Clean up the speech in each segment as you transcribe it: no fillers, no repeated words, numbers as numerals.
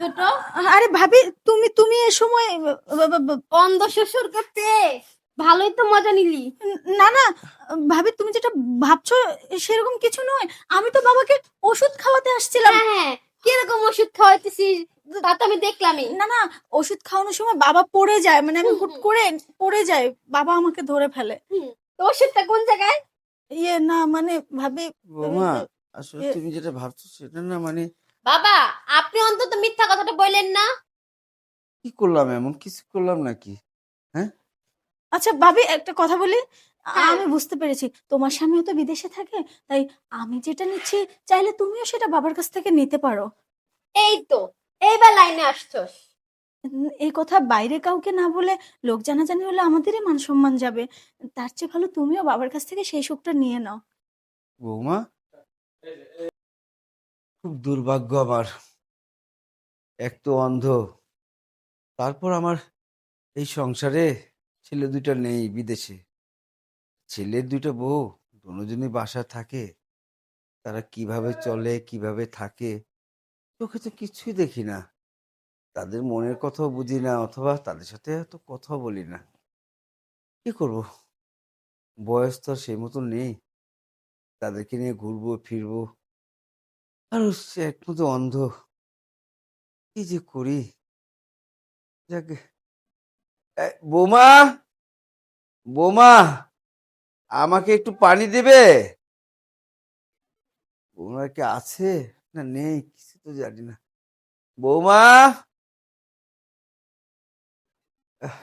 ছোট আরে ভাবি, তুমি তুমি এ সময় অন্ধ শ্বশুরকে পেয়ে ভালোই তো মজা নিলি। না না ভাবি, তুমি যেটা ভাবছো সেরকম কিছু নয়। আমি তো বাবাকে ওষুধ খাওয়াতে আসছিলাম। হ্যাঁ হ্যাঁ, কিরকম ওষুধ খাওয়াইতেছিস তা তো আমি দেখলামই। না না, ওষুধ খাওয়ানোর সময় বাবা পড়ে যায়, মানে আমি হুম, হুট হুম, করে পড়ে যাই, বাবা আমাকে ধরে ফেলে। হুম। তো ওষুধটা কোন জায়গায়? না মানে ভাবি, বৌমা, এ- আসলে এ- তুমি যেটা ভাবছো সেটা না, মানে বাবা, আপনি অন্তত মিথ্যা কথাটা বললেন না। কি করলাম, এমন কিছু করলাম নাকি? হ্যাঁ, আচ্ছা ভাবি, একটা কথা বলি। হ্যাঁ, আমি বুঝতে পেরেছি তোমার স্বামীও তো বিদেশে থাকে, তাই আমি যেটা নিচ্ছি চাইলে তুমিও সেটা বাবার কাছ থেকে নিতে পারো। এই তো এইবার লাইনে আসছস। এই কথা বাইরে কাউকে না বলে লোক জানাজানি হলে আমাদেরই মান সম্মান যাবে। তার চেয়ে ভালো তুমিও বাবার কাছ থেকে সেই সুখটা নিয়ে নাও। বৌমা, খুব দুর্ভাগ্য আমার। এক তো অন্ধ, তারপর আমার এই সংসারে ছেলে দুইটা নেই, বিদেশে। ছেলের দুইটা বউ দুজনই বাসায় থাকে। তারা কিভাবে চলে, কিভাবে থাকে, চোখে তো কিছুই দেখি না। তাদের মনের কথাও বুঝি না, অথবা তাদের সাথে তো কথাও বলি না। কি করব, বয়স তো আর সেই মতো নেই তাদেরকে নিয়ে ঘুরবো ফিরবো। আর সে এক মতো অন্ধ, কি যে করি। যাকে, বৌমা, বৌমা, আমাকে একটু পানি দেবে? বৌমা কি আছে না নেই কিছু তো জানি না। বৌমা, আহ,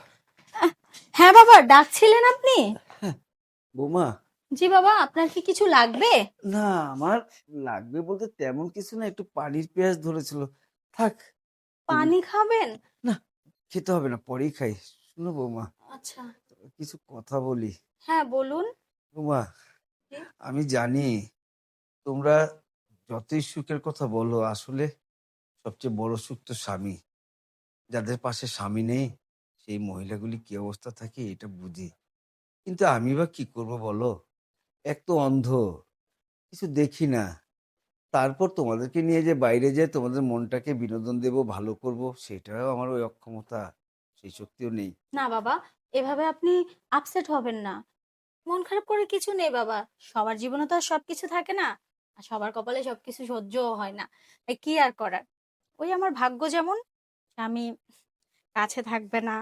হ্যাঁ বাবা, ডাকছিলেন আপনি? হ্যাঁ, বৌমা। জি বাবা, আপনার কি কিছু লাগবে? না, আমার লাগবে বলতে তেমন কিছু না, একটু পানির পেঁয়াজ ধরেছিল। থাক, তুমি, পানি খাবেন? না, খেতে হবে না, পরেই খাই। শুনো বৌমা, আচ্ছা। কিছু কথা বলি। হ্যাঁ বলুন। বৌমা, জি। আমি জানি তোমরা যতই সুখের কথা বলো, আসলে সবচেয়ে বড় সুখ তো স্বামী। যাদের পাশে স্বামী নেই, সেই মহিলাগুলি কি অবস্থা থাকে এটা বুঝি। কিন্তু আমি বা কি করব বলো? এক তো অন্ধ, কিছু দেখি না। তারপর তোমাদেরকে নিয়ে যে বাইরে যেয়ে তোমাদের মনটাকে বিনোদন দেব, ভালো করব, সেটাও আমার ওই অক্ষমতা, সেই শক্তিও নেই। না বাবা, এভাবে আপনি আপসেট হবেন না। মন খারাপ করে কিছু নেই বাবা। সবার জীবনে তো আর সবকিছু থাকে না, আর সবার কপালে সবকিছু সহ্যও হয় না। তাই কি আর করার, ওই আমার ভাগ্য যেমন, স্বামী কাছে থাকবে না।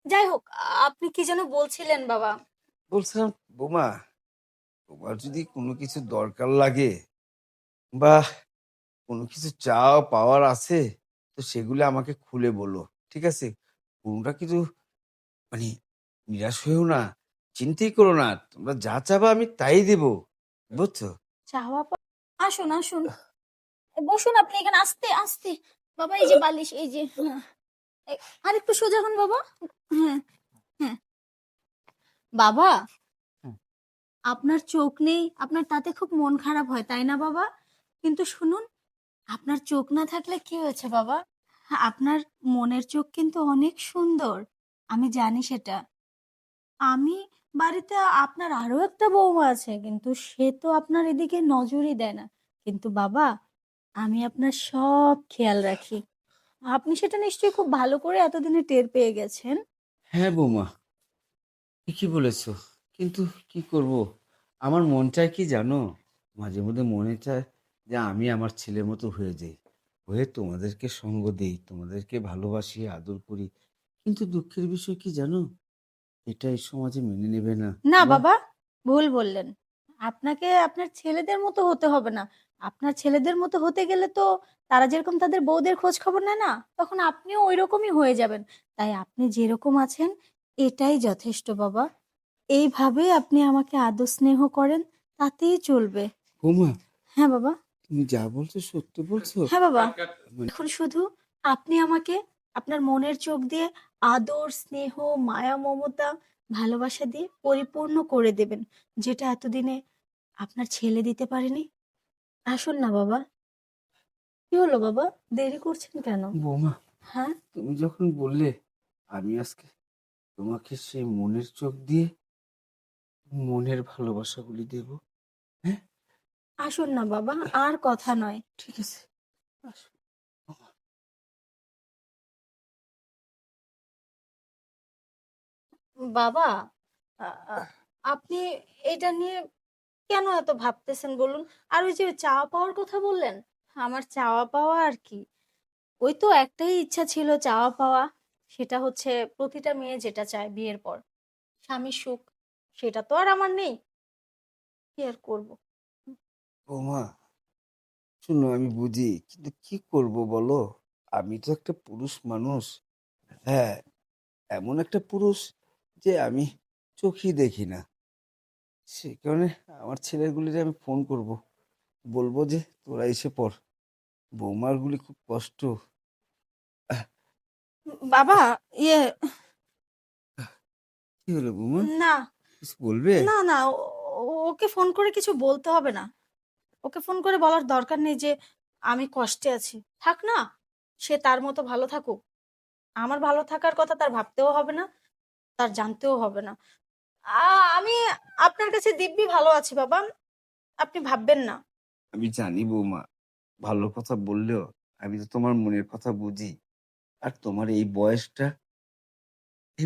যাই হোক, আপনি কি যেন বলছিলেন বাবা? বলছিলাম, বোমা, তোমার যদি কোনো কিছু দরকার লাগে বা কোনো কিছু চাও পাওয়ার আছে, তো সেগুলো আমাকে খুলে বলো, ঠিক আছে? কোনটা কিছু, মানে, নিরাশ হয়েও না, চিন্তাই করো না। তোমরা যা চাবা আমি তাই দেবো, বুঝছো? চাওয়া আসুন আসুন, বসুন আপনি এখানে, আস্তে আস্তে। বাবা এই যে বালিশ, এই যে, হ্যাঁ। আর একটু সোজা হন বাবা। হ্যাঁ, হ্যাঁ। বাবা, হুম। আপনার চোখ নেই, আপনার তাতে খুব মন খারাপ হয় তাই না বাবা? কিন্তু শুনুন, আপনার চোখ না থাকলে কি হয়েছে বাবা? আপনার মনের চোখ কিন্তু অনেক সুন্দর, আমি জানি সেটা। আমি বাড়িতে আপনার আরো একটা বৌমা আছে, কিন্তু সে তো আপনার এদিকে নজরই দেয় না। কিন্তু বাবা, আমি আপনার সব খেয়াল রাখি। আপনি সেটা নিশ্চয়ই খুব ভালো করে এতদিনে টের পেয়ে গেছেন। হ্যাঁ বৌমা, ঠিকই বলেছো। কিন্তু কি করব, আমার মন চায় কি জানো? মাঝে মধ্যে মনে চায় যে আমি আমার ছেলের মতো হয়ে যাই, হয়ে তোমাদেরকে সঙ্গ দেই, তোমাদেরকে ভালোবাসি, আদর করি। কিন্তু দুঃখের বিষয় কি জানো, এটা এই সমাজে মেনে নেবে না। না বা বাবা, ভুল বললেন। আপনাকে আপনার ছেলেদের মতো হতে হবে না। আপনার ছেলেদের মতো হতে গেলে তো তারা যেরকম তাদের বউদের খোঁজ খবর নেয় না, তখন আপনিও ওই রকমই হয়ে যাবেন। তাই আপনি যেরকম আছেন এটাই যথেষ্ট বাবা। এইভাবে আপনি আমাকে আদর স্নেহ করেন, তাতেই চলবে। বৌমা, হ্যাঁ বাবা। তুমি যা বলছো সত্যি বলছো? হ্যাঁ বাবা, মানে, এখন শুধু আপনি আমাকে আপনার মনের চোখ দিয়ে আদর স্নেহ মায়া মমতা ভালোবাসা দিয়ে পরিপূর্ণ করে দেবেন, যেটা এতদিনে আপনার ছেলে দিতে পারেনি। আসুন না বাবা। কি হলো বাবা, দেরি করছেন কেন? বৌমা, হ্যাঁ, তুমি যখন বললে আমি আজকে তোমাকে সেই মনের চোখ দিয়ে মনের ভালোবাসাগুলি দেব, হ্যাঁ, আসুন না বাবা, আর কথা নয়। ঠিক আছে, আসো। বাবা, আপনি এটা নিয়ে কেন এত ভাবতেছেন বলুন? আর ওই যে চাওয়া পাওয়ার কথা বললেন, আমার চাওয়া পাওয়া আর কি? ওই তো একটাই ইচ্ছা ছিল চাওয়া পাওয়া, সেটা হচ্ছে প্রতিটা মেয়ে যেটা চায় বিয়ের পর, স্বামীর সুখ। সেটা তো আর আমার নেই, কি আর করব? বৌমা, শুনো, আমি বুঝি, কিন্তু কি করব বলো? আমি তো একটা পুরুষ মানুষ। হ্যাঁ, এমন একটা পুরুষ যে আমি চোখই দেখি না। সে কারণে আমার ছেলেগুলির আমি ফোন করব, বলবো যে তোরা এসে পড়। বৌমার গুলি খুব কষ্ট। আহ, বাবা, ইয়ে, কি হলো বৌমা? না, কিছু বলবে? না, না, ওকে ফোন করে কিছু বলতে হবে না। ওকে ফোন করে বলার দরকার নেই যে আমি কষ্টে আছি। থাক না, সে তার মতো ভালো থাকুক। আমার ভালো থাকার কথা তার ভাবতেও হবে না, তার জানতেও হবে না। আমি আপনার কাছে দিব্যি ভালো আছি বাবা, আপনি ভাববেন না। আমি জানি বৌমা, ভালো কথা বললেও আমি তো তোমার মনের কথা বুঝি। আর তোমার এই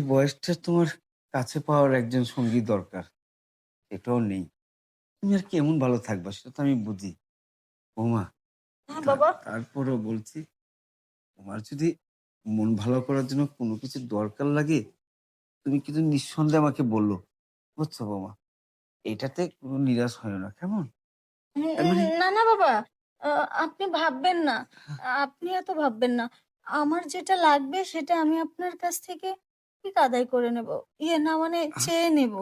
বয়সটা তোমার কাছে পাওয়ার একজন সঙ্গী দরকার। এটাও নেই। তুমি আর কেমন ভালো থাকবা সেটা তো আমি বুঝি বৌমা। হ্যাঁ বাবা। তারপরও বলছি, তোমার যদি মন ভালো করার জন্য কোনো কিছু দরকার লাগে, তুমি কিন্তু নিঃসন্দেহে আমাকে বললো, বুঝছো বৌমা? এটাতে কোনো নিরাশ হয় না, কেমন? মানে না, না বাবা, আপনি ভাববেন না, আপনি এত ভাববেন না। আমার যেটা লাগবে সেটা আমি আপনার কাছ থেকে ঠিক আদায় করে নেব। ইয়ে না মানে চেয়ে নেব।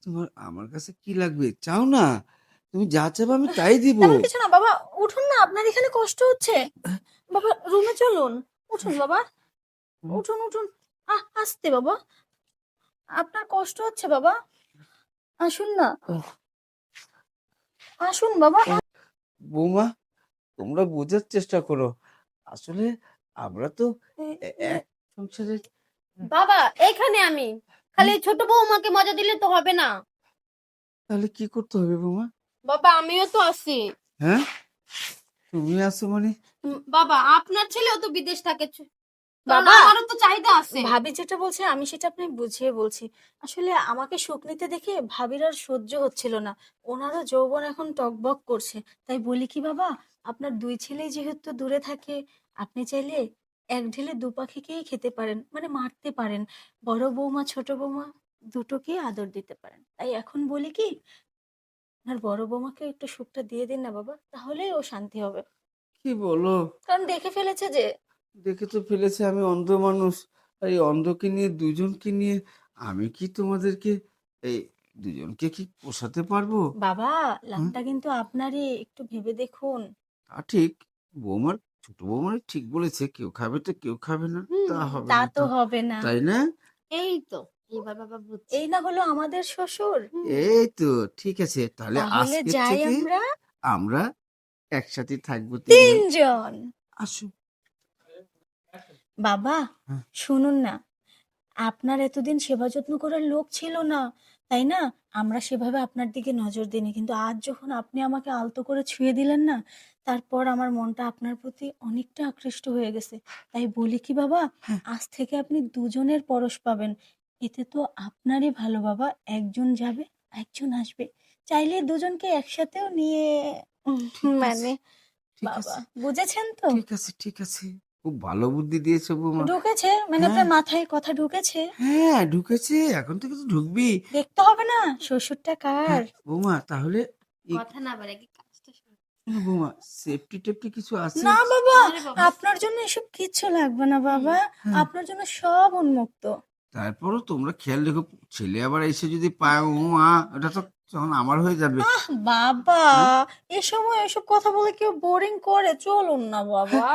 তোমার আমার কাছে কি লাগবে চাও না? তুমি যা চাইবে আমি তাই দিব। তেমন কিছু না বাবা, উঠুন না, আপনার এখানে কষ্ট হচ্ছে। বাবা রুমে চলুন, উঠুন বাবা, উঠুন উঠুন। আস্তে বাবা, আপনার কষ্ট হচ্ছে বাবা, আসুন না, আসুন বাবা। বৌমা, তোমরা বোঝার চেষ্টা করো। আসলে আমরা তো এক সংসারের। বাবা এখানে আমি, খালি ছোট বৌমাকে মজা দিলে তো হবে না। তাহলে কি করতে হবে বৌমা? বাবা আমিও তো আছি। হ্যাঁ, তুমি আছো মানে? বাবা আপনার ছেলেও তো বিদেশ থাকে, কারণ বাবা, আমারও তো চাহিদা আছে। ভাবি যেটা বলছে আমি সেটা আপনি বুঝিয়ে বলছি। আসলে আমাকে সুখ নিতে দেখে ভাবির আর সহ্য হচ্ছিল না। ওনারও যৌবন এখন টগবগ করছে। তাই বলি কি বাবা, আপনার দুই ছেলেই যেহেতু দূরে থাকে, আপনি চাইলে এক ঢিলে দু পাখিকেই খেতে পারেন, মানে মারতে পারেন। বড় বৌমা ছোট বৌমা দুটোকেই আদর দিতে পারেন। তাই এখন বলি কি, আপনার বড় বৌমাকে একটু সুখটা দিয়ে দিন না বাবা, তাহলেই ও শান্তি হবে। কি বলো? কারণ দেখে ফেলেছে যে। দেখে তো ফেলেছে আমি অন্ধ মানুষ। আর এই অন্ধকে নিয়ে, দুজনকে নিয়ে আমি কি তোমাদেরকে, এই দুজনকে কি পোষাতে পারবো? বাবা, হুম, লাভটা কিন্তু আপনারই, একটু ভেবে দেখুন। তা ঠিক। বৌমার, ছোট বৌমার ঠিক বলেছে, কেউ খাবে তো কেউ খাবে না, তা হবে তা না তো তো, হবে না। তাই না? এই তো এবার বাবা বুঝছি। এই না হলো আমাদের শ্বশুর। এই তো, ঠিক আছে, তাহলে তাহলে আজকের যাই থেকে আমরা আমরা একসাথে থাকবো তিনজন। তিনজন। আসো। বাবা, হ্যাঁ, শুনুন না, আপনার এতদিন সেবা যত্ন করার লোক ছিল না, তাই না? আমরা সেভাবে আপনার দিকে নজর দিইনি, কিন্তু আজ যখন আপনি আমাকে আলতো করে ছুঁয়ে দিলেন না, তারপর আমার মনটা আপনার প্রতি অনেকটা আকৃষ্ট হয়ে গেছে। তাই বলি কি বাবা, হ্যাঁ, আজ থেকে আপনি দুজনের পরশ পাবেন। এতে তো আপনারই ভালো বাবা, একজন যাবে একজন আসবে। চাইলে দুজনকে একসাথেও নিয়ে ঠিক আছে, মানে ঠিক বাবা, আছে, বুঝেছেন তো? ঠিক আছে, ঠিক আছে। খুব ভালো বুদ্ধি দিয়েছো বৌমা। ঢুকেছে মানে হ্যাঁ, আপনার মাথায় কথা ঢুকেছে? হ্যাঁ, ঢুকেছে, এখন থেকে তো ঢুকবি। দেখতে হবে না শ্বশুরটা হ্যাঁ কার। বৌমা, তাহলে কথা না বলে কি কাজটা শুরু। বৌমা, সেফটি টেফটি কিছু আছে? না বাবা, না রে বাবা। আপনার জন্য এসব কিচ্ছু লাগবে না বাবা, হ্যাঁ, আপনার জন্য সব উন্মুক্ত। তারপরও তোমরা খেয়াল রেখো, ছেলে আবার এসে যদি পায়, ও মা, ওটা তো তখন আমার হয়ে যাবে। বাবা, হ্যাঁ, এ সময় এসব কথা বলে কেউ বোরিং করে, চলুন না বাবা।